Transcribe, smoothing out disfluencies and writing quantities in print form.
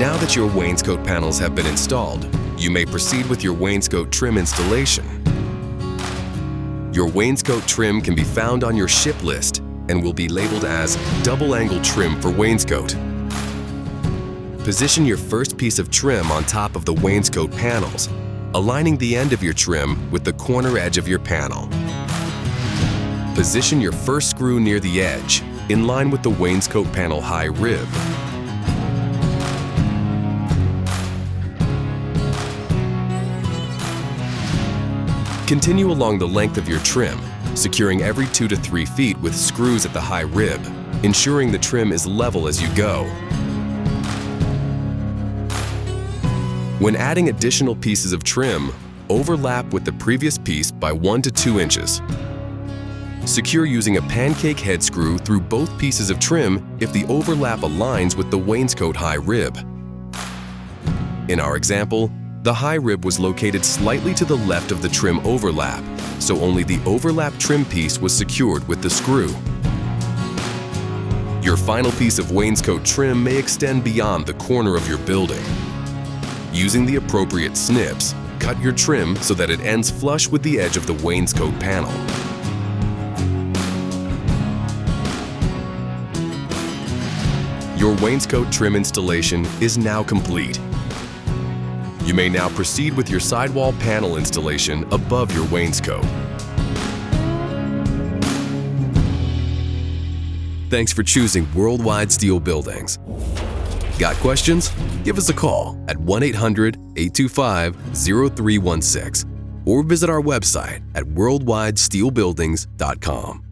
Now that your wainscot panels have been installed, you may proceed with your wainscot trim installation. Your wainscot trim can be found on your ship list and will be labeled as double angle trim for wainscot. Position your first piece of trim on top of the wainscot panels, aligning the end of your trim with the corner edge of your panel. Position your first screw near the edge, in line with the wainscot panel high rib. Continue along the length of your trim, securing every 2 to 3 feet with screws at the high rib, ensuring the trim is level as you go. When adding additional pieces of trim, overlap with the previous piece by 1 to 2 inches. Secure using a pancake head screw through both pieces of trim if the overlap aligns with the wainscot high rib. In our example, the high rib was located slightly to the left of the trim overlap, so only the overlap trim piece was secured with the screw. Your final piece of wainscot trim may extend beyond the corner of your building. Using the appropriate snips, cut your trim so that it ends flush with the edge of the wainscot panel. Your wainscot trim installation is now complete. You may now proceed with your sidewall panel installation above your wainscot. Thanks for choosing Worldwide Steel Buildings. Got questions? Give us a call at 1-800-825-0316 or visit our website at worldwidesteelbuildings.com.